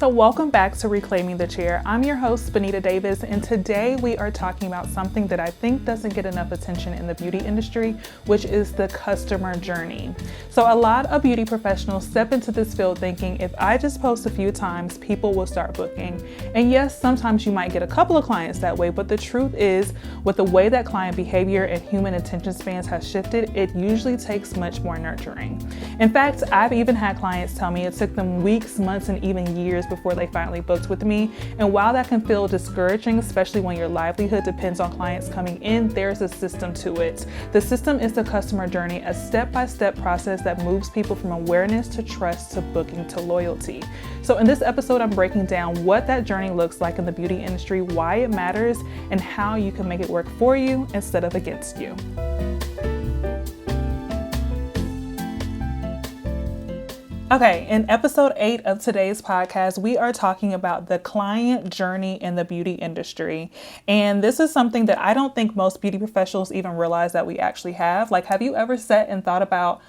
So welcome back to Reclaiming the Chair. I'm your host, Benita Davis, and today we are talking about something that I think doesn't get enough attention in the beauty industry, which is the customer journey. So a lot of beauty professionals step into this field thinking, if I just post a few times, people will start booking. And yes, sometimes you might get a couple of clients that way, but the truth is, with the way that client behavior and human attention spans has shifted, it usually takes much more nurturing. In fact, I've even had clients tell me it took them weeks, months, and even years before they finally booked with me. And while that can feel discouraging, especially when your livelihood depends on clients coming in, there's a system to it. The system is the customer journey, a step-by-step process that moves people from awareness to trust to booking to loyalty. So in this episode, I'm breaking down what that journey looks like in the beauty industry, why it matters, and how you can make it work for you instead of against you. Okay, in episode 8 of today's podcast, we are talking about the client journey in the beauty industry. And this is something that I don't think most beauty professionals even realize that we actually have. Like, have you ever sat and thought about,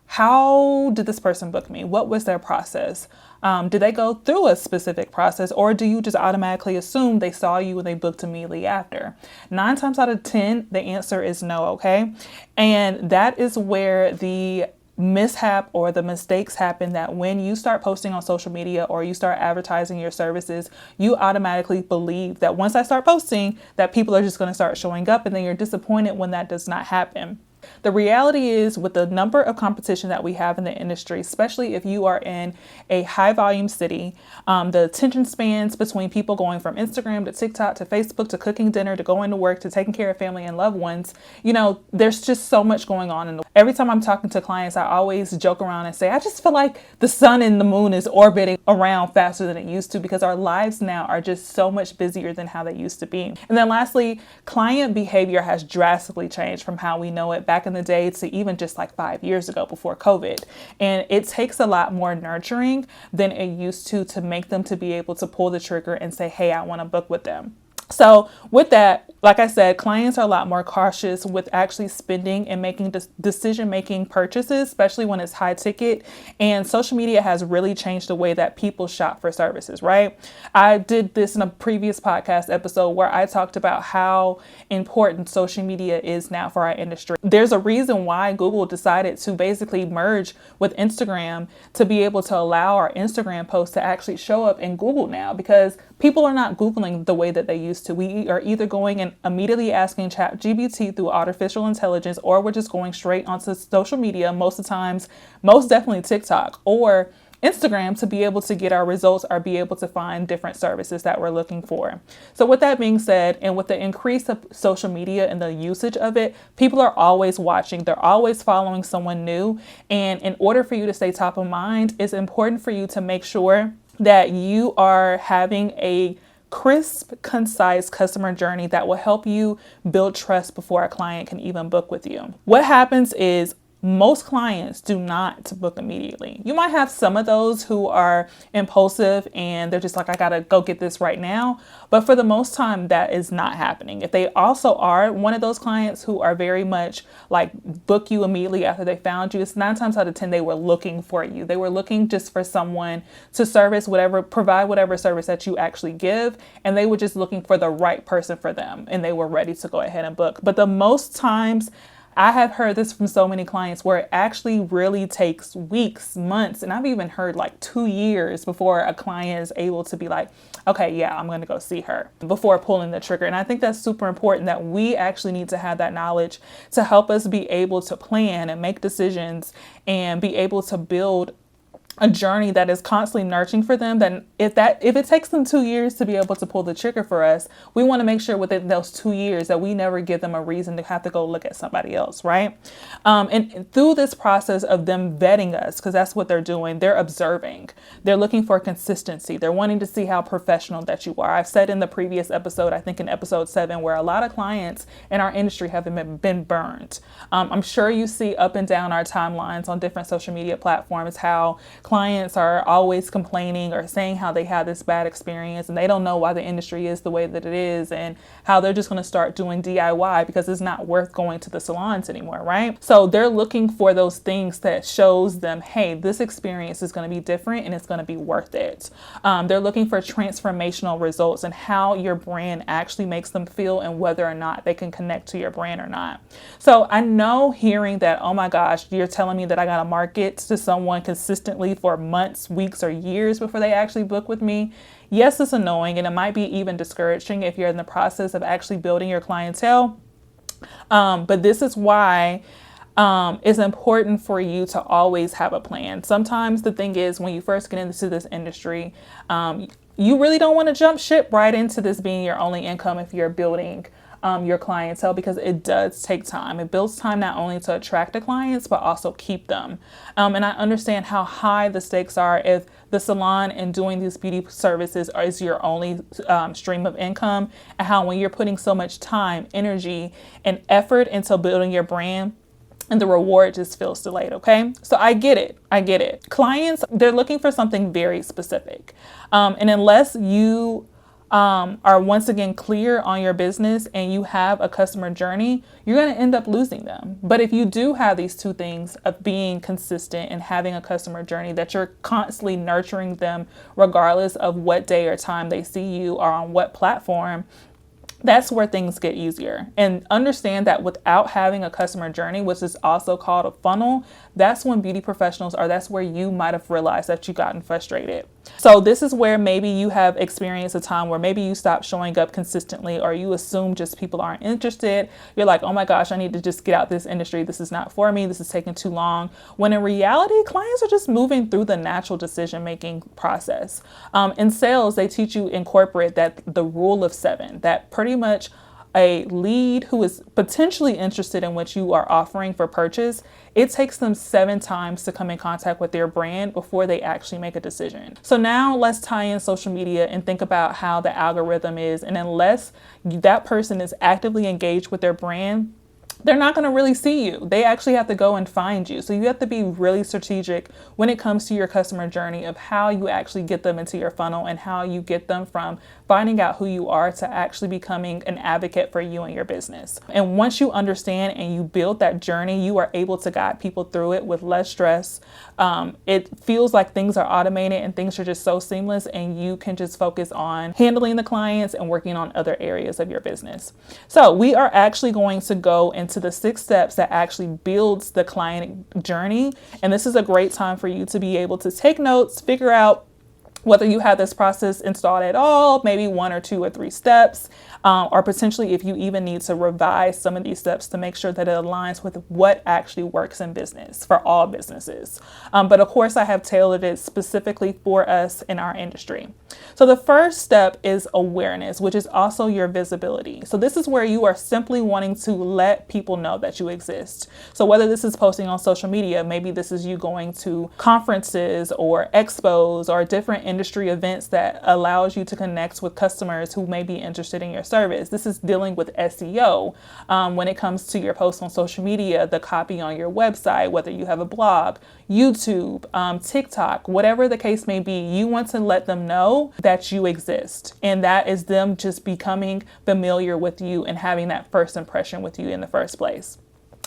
how did this person book me? What was their process? Did they go through a specific process, or do you just automatically assume they saw you and they booked immediately after? 9 times out of 10, the answer is no, okay? And that is where the mishap or the mistakes happen, that when you start posting on social media or you start advertising your services, you automatically believe that once I start posting, that people are just going to start showing up, and then you're disappointed when that does not happen. The reality is, with the number of competition that we have in the industry, especially if you are in a high volume city, the attention spans between people going from Instagram to TikTok to Facebook to cooking dinner to going to work to taking care of family and loved ones, there's just so much going on. Every time I'm talking to clients, I always joke around and say, I just feel like the sun and the moon is orbiting around faster than it used to, because our lives now are just so much busier than how they used to be. And then lastly, client behavior has drastically changed from how we know it back in the day to even just like 5 years ago before COVID. And it takes a lot more nurturing than it used to make them to be able to pull the trigger and say, hey, I want to book with them. So with that, like I said, clients are a lot more cautious with actually spending and making decision-making purchases, especially when it's high ticket. And social media has really changed the way that people shop for services, right? I did this in a previous podcast episode where I talked about how important social media is now for our industry. There's a reason why Google decided to basically merge with Instagram to be able to allow our Instagram posts to actually show up in Google now, because people are not Googling the way that they used to. We are either going and immediately asking ChatGPT through artificial intelligence, or we're just going straight onto social media, most of the times, most definitely TikTok or Instagram, to be able to get our results or be able to find different services that we're looking for. So with that being said, and with the increase of social media and the usage of it, people are always watching. They're always following someone new. And in order for you to stay top of mind, it's important for you to make sure that you are having a crisp, concise customer journey that will help you build trust before a client can even book with you. What happens is, most clients do not book immediately. You might have some of those who are impulsive and they're just like, I gotta go get this right now. But for the most time, that is not happening. If they also are one of those clients who are very much like book you immediately after they found you, it's 9 times out of 10, they were looking for you. They were looking just for someone to provide whatever service that you actually give. And they were just looking for the right person for them. And they were ready to go ahead and book. But the most times, I have heard this from so many clients where it actually really takes weeks, months, and I've even heard like 2 years before a client is able to be like, okay, yeah, I'm going to go see her, before pulling the trigger. And I think that's super important, that we actually need to have that knowledge to help us be able to plan and make decisions and be able to build a journey that is constantly nurturing for them. Then if it takes them 2 years to be able to pull the trigger for us, we want to make sure within those 2 years that we never give them a reason to have to go look at somebody else, right? And through this process of them vetting us, because that's what they're doing, they're observing. They're looking for consistency. They're wanting to see how professional that you are. I've said in the previous episode, I think in episode 7, where a lot of clients in our industry have been burned. I'm sure you see up and down our timelines on different social media platforms how clients are always complaining or saying how they had this bad experience and they don't know why the industry is the way that it is, and how they're just going to start doing DIY because it's not worth going to the salons anymore, right? So they're looking for those things that shows them, hey, this experience is going to be different and it's going to be worth it. They're looking for transformational results and how your brand actually makes them feel and whether or not they can connect to your brand or not. So I know hearing that, oh my gosh, you're telling me that I got to market to someone consistently for months, weeks, or years before they actually book with me. Yes, it's annoying and it might be even discouraging if you're in the process of actually building your clientele. But this is why it's important for you to always have a plan. Sometimes the thing is, when you first get into this industry, you really don't want to jump ship right into this being your only income if you're building your clientele, because it does take time. It builds time not only to attract the clients, but also keep them. And I understand how high the stakes are if the salon and doing these beauty services is your only stream of income, and how when you're putting so much time, energy, and effort into building your brand, and the reward just feels delayed, okay? So I get it. Clients, they're looking for something very specific. And unless you are once again clear on your business and you have a customer journey, you're going to end up losing them. But if you do have these two things of being consistent and having a customer journey that you're constantly nurturing them regardless of what day or time they see you or on what platform, that's where things get easier. And understand that without having a customer journey, which is also called a funnel, that's when beauty professionals, or that's where you might have realized that you've gotten frustrated. So this is where maybe you have experienced a time where maybe you stopped showing up consistently, or you assume just people aren't interested. You're like, oh my gosh, I need to just get out this industry. This is not for me. This is taking too long. When in reality, clients are just moving through the natural decision-making process. In sales, they teach you incorporate that the rule of 7, that pretty much a lead who is potentially interested in what you are offering for purchase, it takes them 7 times to come in contact with their brand before they actually make a decision. So now let's tie in social media and think about how the algorithm is. And unless that person is actively engaged with their brand, they're not going to really see you. They actually have to go and find you. So you have to be really strategic when it comes to your customer journey of how you actually get them into your funnel and how you get them from finding out who you are to actually becoming an advocate for you and your business. And once you understand and you build that journey, you are able to guide people through it with less stress. It feels like things are automated and things are just so seamless, and you can just focus on handling the clients and working on other areas of your business. So we are actually going to go into the 6 steps that actually builds the client journey. And this is a great time for you to be able to take notes, figure out whether you have this process installed at all, maybe 1 or 2 or 3 steps, or potentially if you even need to revise some of these steps to make sure that it aligns with what actually works in business for all businesses. But of course, I have tailored it specifically for us in our industry. So the first step is awareness, which is also your visibility. So this is where you are simply wanting to let people know that you exist. So whether this is posting on social media, maybe this is you going to conferences or expos or different industry events that allows you to connect with customers who may be interested in your service. This is dealing with SEO when it comes to your posts on social media, the copy on your website, whether you have a blog, YouTube, TikTok, whatever the case may be. You want to let them know that you exist, and that is them just becoming familiar with you and having that first impression with you in the first place.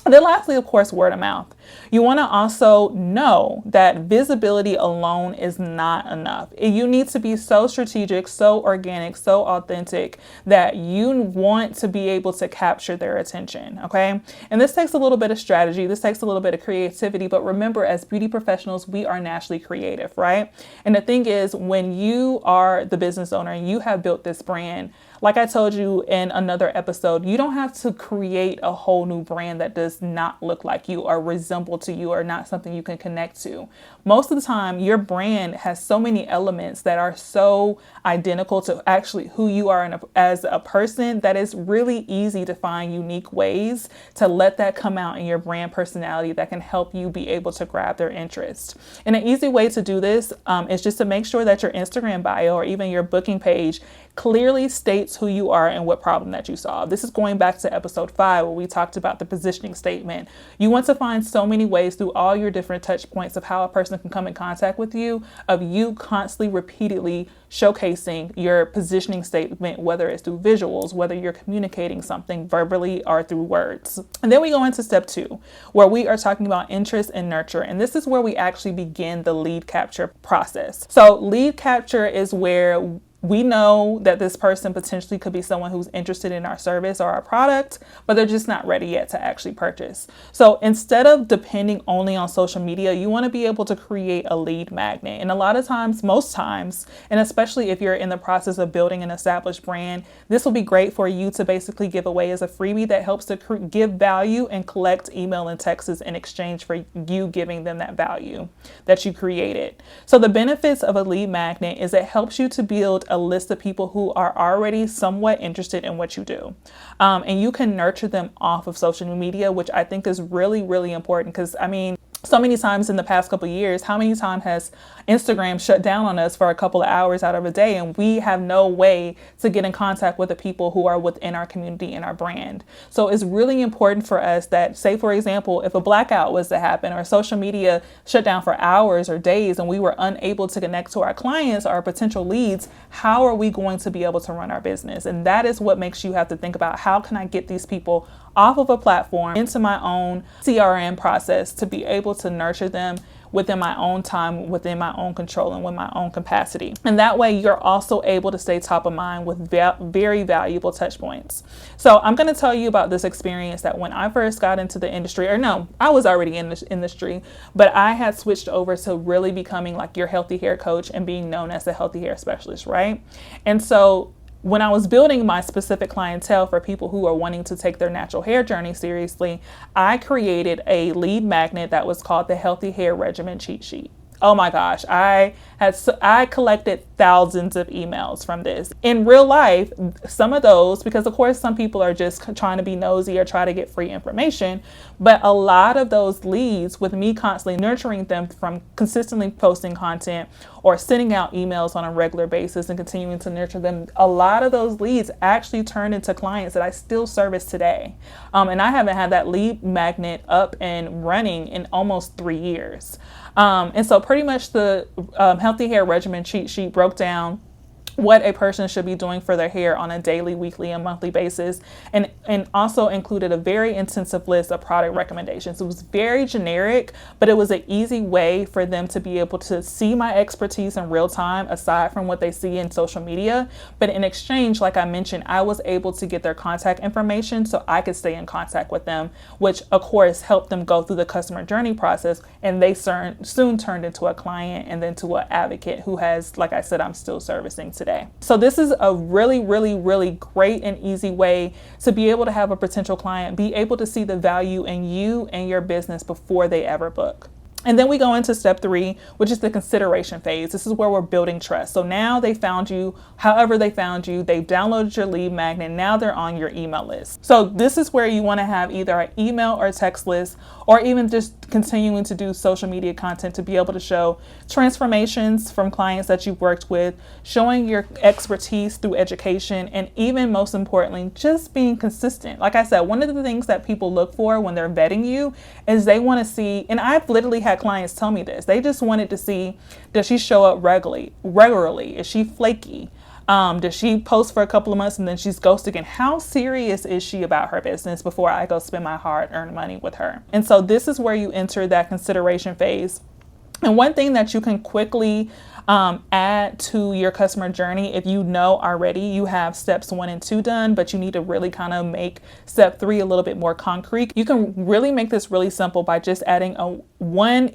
And then lastly, of course, word of mouth. You want to also know that visibility alone is not enough. You need to be so strategic, so organic, so authentic that you want to be able to capture their attention, okay? And this takes a little bit of strategy. This takes a little bit of creativity. But remember, as beauty professionals, we are naturally creative, right? And the thing is, when you are the business owner and you have built this brand, like I told you in another episode, you don't have to create a whole new brand that does not look like you or resemble to you or not something you can connect to. Most of the time, your brand has so many elements that are so identical to actually who you are as a person that it's really easy to find unique ways to let that come out in your brand personality that can help you be able to grab their interest. And an easy way to do this is just to make sure that your Instagram bio or even your booking page clearly states who you are and what problem that you solve. This is going back to episode 5 where we talked about the positioning statement. You want to find so so many ways through all your different touch points of how a person can come in contact with you, of you constantly, repeatedly showcasing your positioning statement, whether it's through visuals, whether you're communicating something verbally or through words. And then we go into step 2, where we are talking about interest and nurture. And this is where we actually begin the lead capture process. So lead capture is where we know that this person potentially could be someone who's interested in our service or our product, but they're just not ready yet to actually purchase. So instead of depending only on social media, you want to be able to create a lead magnet. And a lot of times, most times, and especially if you're in the process of building an established brand, this will be great for you to basically give away as a freebie that helps to give value and collect email and texts in exchange for you giving them that value that you created. So the benefits of a lead magnet is it helps you to build a list of people who are already somewhat interested in what you do. And you can nurture them off of social media, which I think is really, really important because, so many times in the past couple of years, how many times has Instagram shut down on us for a couple of hours out of a day, and we have no way to get in contact with the people who are within our community and our brand? So it's really important for us that, say, for example, if a blackout was to happen or social media shut down for hours or days and we were unable to connect to our clients or our potential leads, how are we going to be able to run our business? And that is what makes you have to think about, how can I get these people off of a platform into my own CRM process to be able to nurture them within my own time, within my own control, and with my own capacity. And that way you're also able to stay top of mind with very valuable touch points. So I'm going to tell you about this experience that when I first got into the industry, or no, I was already in the industry, but I had switched over to really becoming like your healthy hair coach and being known as a healthy hair specialist, right? And so when I was building my specific clientele for people who are wanting to take their natural hair journey seriously, I created a lead magnet that was called the Healthy Hair Regimen Cheat Sheet. Oh my gosh, I collected thousands of emails from this. In real life, some of those, because of course some people are just trying to be nosy or try to get free information, but a lot of those leads, with me constantly nurturing them from consistently posting content or sending out emails on a regular basis and continuing to nurture them, a lot of those leads actually turned into clients that I still service today. And I haven't had that lead magnet up and running in almost 3 years. And so pretty much the Healthy Hair Regimen Cheat Sheet broke down what a person should be doing for their hair on a daily, weekly, and monthly basis, and also included a very intensive list of product recommendations. It was very generic, but it was an easy way for them to be able to see my expertise in real time, aside from what they see in social media. But in exchange, like I mentioned, I was able to get their contact information so I could stay in contact with them, which of course helped them go through the customer journey process, and they soon turned into a client and then to an advocate who has, like I said, I'm still servicing today. So this is a really, really, really great and easy way to be able to have a potential client be able to see the value in you and your business before they ever book. And then we go into step 3, which is the consideration phase. This is where we're building trust. So now they found you, however they found you, they've downloaded your lead magnet, now they're on your email list. So this is where you want to have either an email or text list, or even just continuing to do social media content to be able to show transformations from clients that you've worked with, showing your expertise through education, and even most importantly, just being consistent. Like I said, one of the things that people look for when they're vetting you is they want to see, and I've literally had clients tell me this, they just wanted to see, does she show up regularly? Is she flaky? Does she post for a couple of months and then she's ghosted again? How serious is she about her business before I go spend my hard-earned money with her? And so this is where you enter that consideration phase. And one thing that you can quickly add to your customer journey, if you know already you have steps 1 and 2 done, but you need to really kind of make step 3 a little bit more concrete, you can really make this really simple by just adding one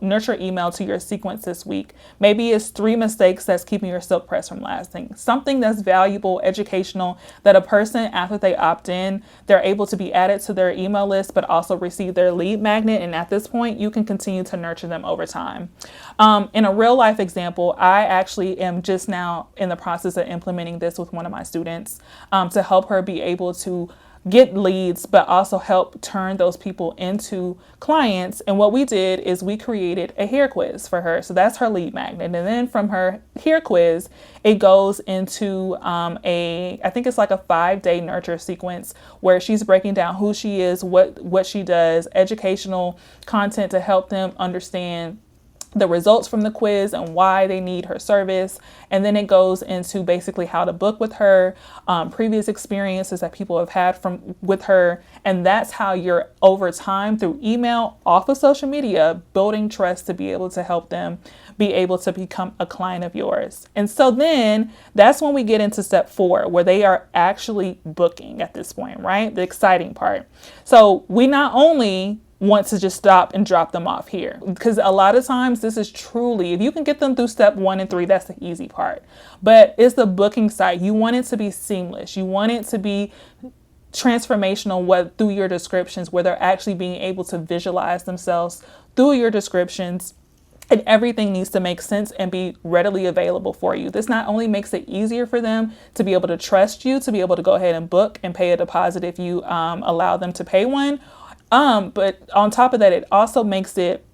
nurture email to your sequence this week. Maybe it's 3 mistakes that's keeping your silk press from lasting. Something that's valuable, educational, that a person, after they opt in, they're able to be added to their email list, but also receive their lead magnet. And at this point, you can continue to nurture them over time. In a real life example, I actually am just now in the process of implementing this with one of my students to help her be able to get leads, but also help turn those people into clients. And what we did is we created a hair quiz for her. So that's her lead magnet. And then from her hair quiz, it goes into I think it's like a 5-day nurture sequence where she's breaking down who she is, what she does, educational content to help them understand the results from the quiz and why they need her service. And then it goes into basically how to book with her, previous experiences that people have had with her. And that's how you're over time through email, off of social media, building trust to be able to help them be able to become a client of yours. And so then that's when we get into step 4, where they are actually booking at this point, right? The exciting part. So we not only want to just stop and drop them off here, because a lot of times this is truly, if you can get them through step 1 and 3, that's the easy part. But it's the booking site. You want it to be seamless. You want it to be transformational through your descriptions, where they're actually being able to visualize themselves through your descriptions. And everything needs to make sense and be readily available for you. This not only makes it easier for them to be able to trust you, to be able to go ahead and book and pay a deposit if you allow them to pay one. But on top of that, it also makes it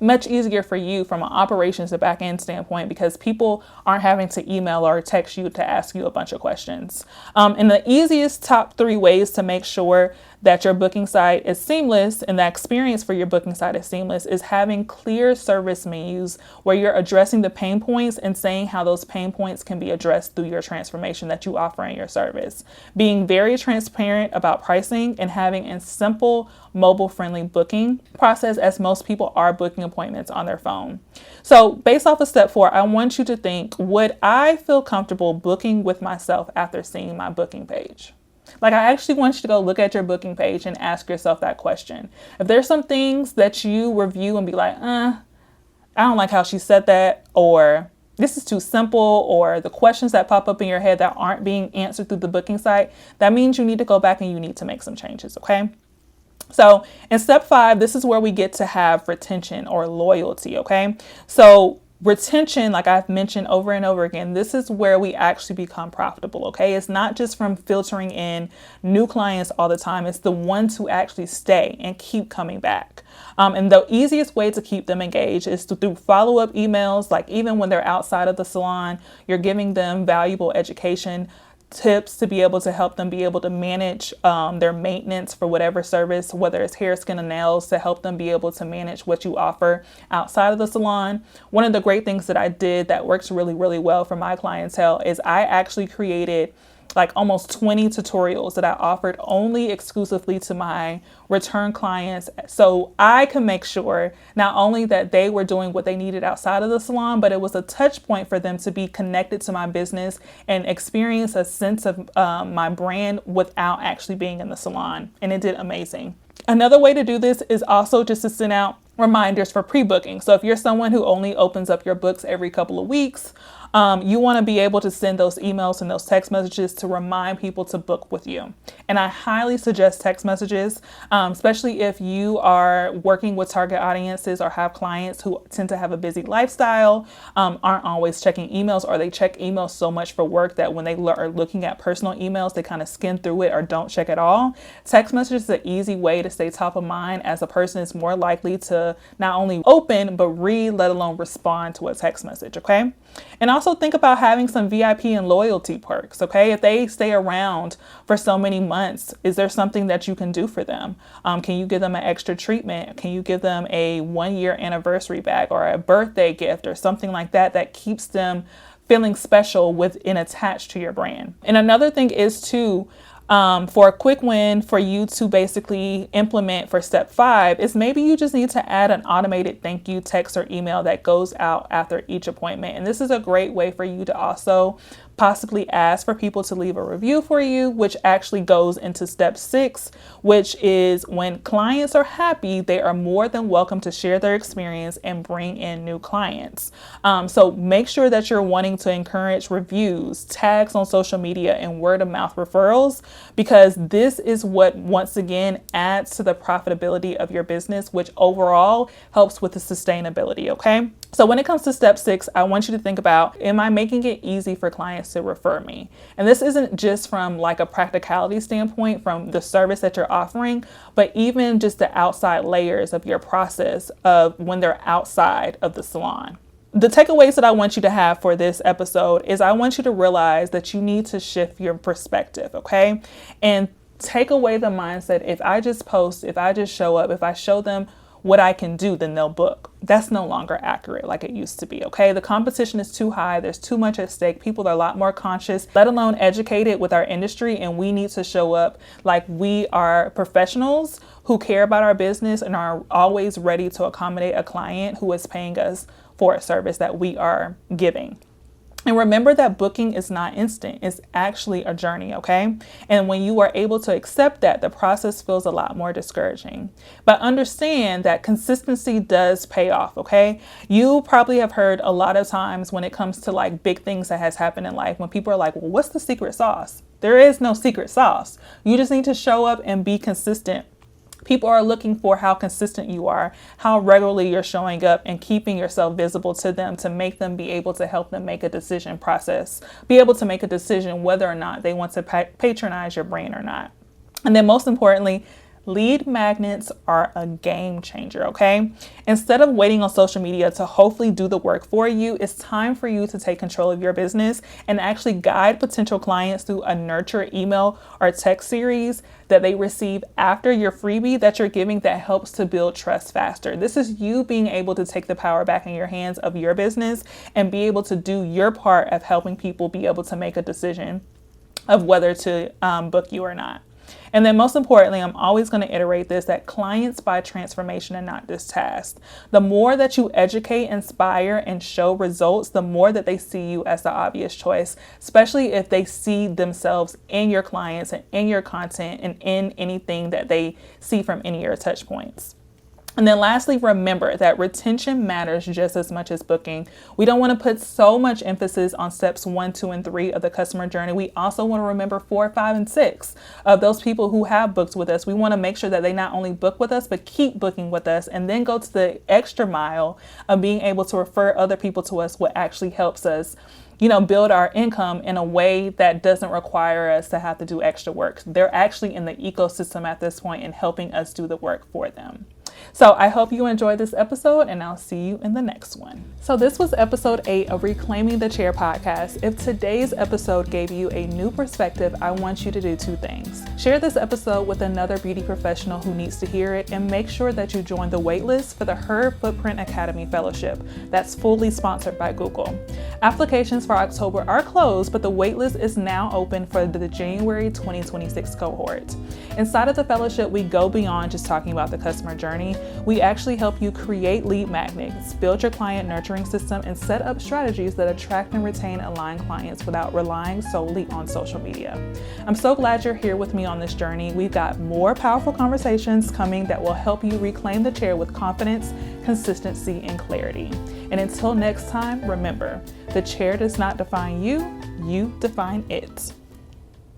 much easier for you from an operations to back end standpoint, because people aren't having to email or text you to ask you a bunch of questions. And the easiest top 3 ways to make sure that your booking site is seamless and the experience for your booking site is seamless is having clear service menus where you're addressing the pain points and saying how those pain points can be addressed through your transformation that you offer in your service. Being very transparent about pricing and having a simple mobile-friendly booking process, as most people are booking appointments on their phone. So based off of step 4, I want you to think, would I feel comfortable booking with myself after seeing my booking page? Like, I actually want you to go look at your booking page and ask yourself that question. If there's some things that you review and be like, I don't like how she said that, or this is too simple, or the questions that pop up in your head that aren't being answered through the booking site, that means you need to go back and you need to make some changes, okay? So in step 5, this is where we get to have retention or loyalty, okay? So retention, like I've mentioned over and over again, this is where we actually become profitable, okay? It's not just from filtering in new clients all the time. It's the ones who actually stay and keep coming back. And the easiest way to keep them engaged is through follow-up emails. Like, even when they're outside of the salon, you're giving them valuable education tips to be able to help them be able to manage their maintenance for whatever service, whether it's hair, skin, and nails, to help them be able to manage what you offer outside of the salon. One of the great things that I did that works really, really well for my clientele is I actually created like almost 20 tutorials that I offered only exclusively to my return clients, so I can make sure not only that they were doing what they needed outside of the salon, but it was a touch point for them to be connected to my business and experience a sense of my brand without actually being in the salon. And it did amazing. Another way to do this is also just to send out reminders for pre-booking. So if you're someone who only opens up your books every couple of weeks, you want to be able to send those emails and those text messages to remind people to book with you. And I highly suggest text messages, especially if you are working with target audiences or have clients who tend to have a busy lifestyle, aren't always checking emails, or they check emails so much for work that when they are looking at personal emails, they kind of skim through it or don't check at all. Text messages is an easy way to stay top of mind, as a person is more likely to not only open, but read, let alone respond to a text message, okay? And also think about having some VIP and loyalty perks, okay? If they stay around for so many months, is there something that you can do for them? Can you give them an extra treatment? Can you give them a 1-year anniversary bag or a birthday gift or something like that that keeps them feeling special and attached to your brand? And another thing is to for a quick win for you to basically implement for step 5 is maybe you just need to add an automated thank you text or email that goes out after each appointment. And this is a great way for you to also possibly ask for people to leave a review for you, which actually goes into step 6, which is when clients are happy, they are more than welcome to share their experience and bring in new clients. So make sure that you're wanting to encourage reviews, tags on social media, and word of mouth referrals, because this is what once again adds to the profitability of your business, which overall helps with the sustainability. Okay. So when it comes to step 6, I want you to think about, am I making it easy for clients to refer me? And this isn't just from like a practicality standpoint from the service that you're offering, but even just the outside layers of your process of when they're outside of the salon. The takeaways that I want you to have for this episode is I want you to realize that you need to shift your perspective, okay? And take away the mindset, if I just post, if I just show up, if I show them what I can do, then they'll book. That's no longer accurate like it used to be, okay? The competition is too high. There's too much at stake. People are a lot more conscious, let alone educated with our industry, and we need to show up like we are professionals who care about our business and are always ready to accommodate a client who is paying us for a service that we are giving. And remember that booking is not instant. It's actually a journey, okay? And when you are able to accept that, the process feels a lot more discouraging. But understand that consistency does pay off, okay? You probably have heard a lot of times when it comes to like big things that has happened in life, when people are like, well, what's the secret sauce? There is no secret sauce. You just need to show up and be consistent. People are looking for how consistent you are, how regularly you're showing up and keeping yourself visible to them to make them be able to help them make a decision process, be able to make a decision whether or not they want to patronize your brand or not. And then most importantly, lead magnets are a game changer, okay? Instead of waiting on social media to hopefully do the work for you, it's time for you to take control of your business and actually guide potential clients through a nurture email or text series that they receive after your freebie that you're giving that helps to build trust faster. This is you being able to take the power back in your hands of your business and be able to do your part of helping people be able to make a decision of whether to book you or not. And then most importantly, I'm always going to iterate this, that clients buy transformation and not just tasks. The more that you educate, inspire, and show results, the more that they see you as the obvious choice, especially if they see themselves in your clients and in your content and in anything that they see from any of your touch points. And then lastly, remember that retention matters just as much as booking. We don't want to put so much emphasis on steps 1, 2, and 3 of the customer journey. We also want to remember 4, 5, and 6 of those people who have booked with us. We want to make sure that they not only book with us, but keep booking with us and then go to the extra mile of being able to refer other people to us, what actually helps us build our income in a way that doesn't require us to have to do extra work. They're actually in the ecosystem at this point and helping us do the work for them. So I hope you enjoyed this episode and I'll see you in the next one. So this was episode 8 of Reclaiming the Chair podcast. If today's episode gave you a new perspective, I want you to do 2 things. Share this episode with another beauty professional who needs to hear it, and make sure that you join the waitlist for the Her Footprint Academy Fellowship that's fully sponsored by Google. Applications for October are closed, but the waitlist is now open for the January 2026 cohort. Inside of the fellowship, we go beyond just talking about the customer journey. We actually help you create lead magnets, build your client nurturing system, and set up strategies that attract and retain aligned clients without relying solely on social media. I'm so glad you're here with me on this journey. We've got more powerful conversations coming that will help you reclaim the chair with confidence, consistency, and clarity. And until next time, remember, the chair does not define you, you define it.